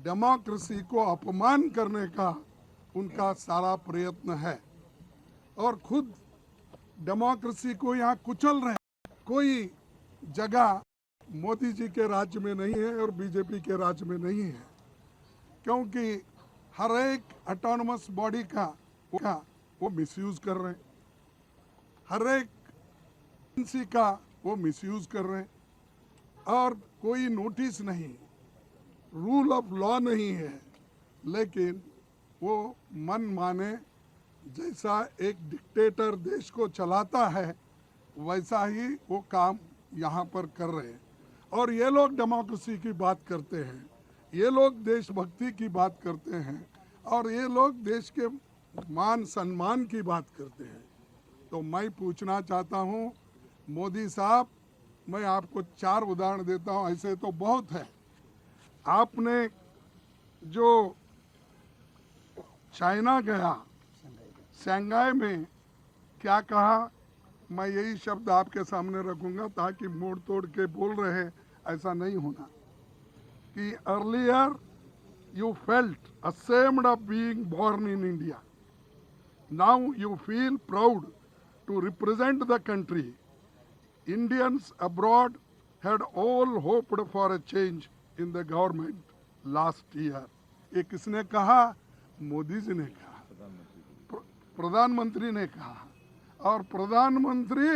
Democracy को अपमान करने का उनका सारा प्रयत्न है और खुद डेमोक्रेसी को यहाँ कुचल रहे हैं। कोई जगह मोदी जी के राज्य में नहीं है और बीजेपी के राज्य में नहीं है, क्योंकि हर एक ऑटोनमस बॉडी का वो मिसयूज कर रहे हैं, हर एक एजेंसी का वो मिसयूज कर रहे हैं और कोई नोटिस नहीं, रूल ऑफ लॉ नहीं है, लेकिन वो मन माने जैसा एक डिक्टेटर देश को चलाता है वैसा ही वो काम यहाँ पर कर रहे हैं। और ये लोग डेमोक्रेसी की बात करते हैं, ये लोग देशभक्ति की बात करते हैं और ये लोग देश के मान सम्मान की बात करते हैं। तो मैं पूछना चाहता हूँ मोदी साहब, मैं आपको 4 उदाहरण देता हूँ, ऐसे तो बहुत है। आपने जो चाइना गया, शंघाई में क्या कहा, मैं यही शब्द आपके सामने रखूंगा ताकि मोड़ तोड़ के बोल रहे ऐसा नहीं होना कि earlier you felt ashamed of being born in India. Now you feel proud to represent the country. Indians abroad had all hoped for a change in the government last year. ये किसने कहा? मोदी जी ने कहा, प्रधानमंत्री ने कहा। और प्रधानमंत्री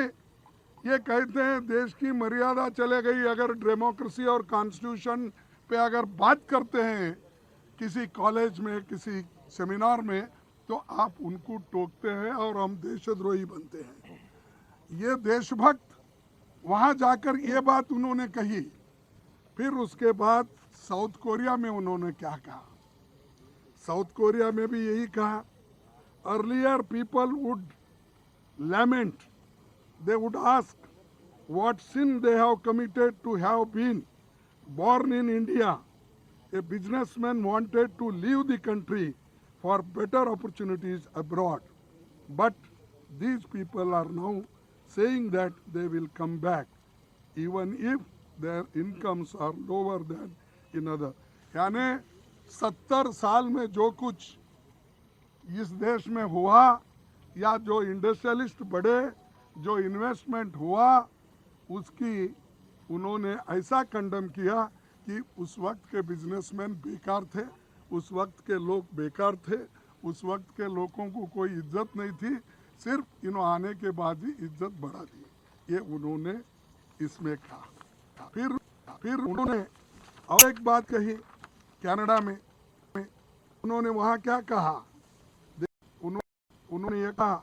ये कहते हैं देश की मर्यादा चले गई अगर डेमोक्रेसी और कॉन्स्टिट्यूशन पे अगर बात करते हैं किसी कॉलेज में, किसी सेमिनार में, तो आप उनको टोकते हैं और हम देशद्रोही बनते हैं। ये देशभक्त वहाँ जाकर ये बात उन्होंने कही। फिर उसके बाद साउथ कोरिया में उन्होंने क्या कहा? साउथ कोरिया में भी यही कहा, earlier people would lament, they would ask what sin they have committed to have been born in India. A businessman wanted to leave the country for better opportunities abroad, but these people are now saying that they will come back even if their incomes are lower than in other. यानी 70 साल में जो कुछ इस देश में हुआ या जो इंडस्ट्रियलिस्ट बढ़े, जो इन्वेस्टमेंट हुआ, उसकी उन्होंने ऐसा कंडम किया कि उस वक्त के बिजनेसमैन बेकार थे, उस वक्त के लोग बेकार थे, उस वक्त के लोगों को कोई इज्जत नहीं थी, सिर्फ इन्हों आने के बाद ही इज्जत बढ़ा दी। ये उन्होंने इसमें कहा। फिर उन्होंने और एक बात कही कनाडा में, उन्होंने वहाँ क्या कहा? उन्होंने ये कहा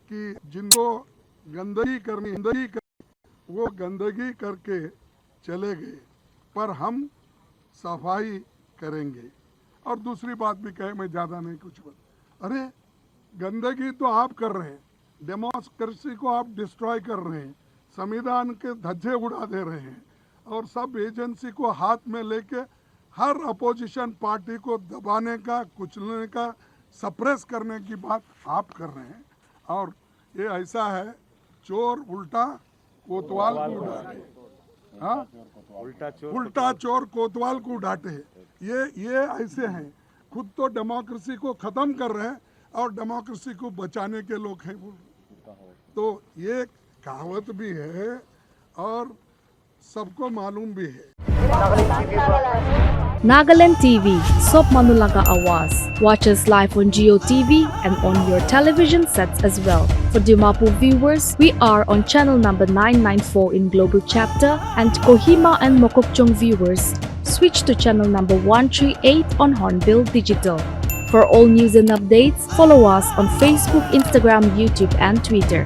कि जिनको गंदगी करनी वो गंदगी करके चले गए, पर हम सफाई करेंगे। और दूसरी बात भी कहे, मैं ज़्यादा नहीं कुछ बोल, अरे गंदगी तो आप कर रहे हैं, डेमोक्रेसी को आप डिस्ट्रॉय कर रहे हैं, संविधान के धज्जे उड़ा दे रहे हैं और सब एजेंसी को हाथ में लेके हर अपोजिशन पार्टी को दबाने का, कुचलने का, सप्रेस करने की बात आप कर रहे हैं। और ये ऐसा है, चोर उल्टा कोतवाल को डांटे, हाँ, उल्टा चोर कोतवाल को डांटे। ये ऐसे हैं, खुद तो डेमोक्रेसी को ख़त्म कर रहे हैं और डेमोक्रेसी को बचाने के लोग हैं वो। तो ये कहावत भी है और सबको मालूम भी है। Nagaland TV, Sop Manulaga Awas. Watch us live on Geo TV and on your television sets as well. For Dimapur viewers, we are on channel number 994 in Global Chapter, and Kohima and Mokokchung viewers, switch to channel number 138 on Hornbill Digital. For all news and updates, follow us on Facebook, Instagram, YouTube and Twitter.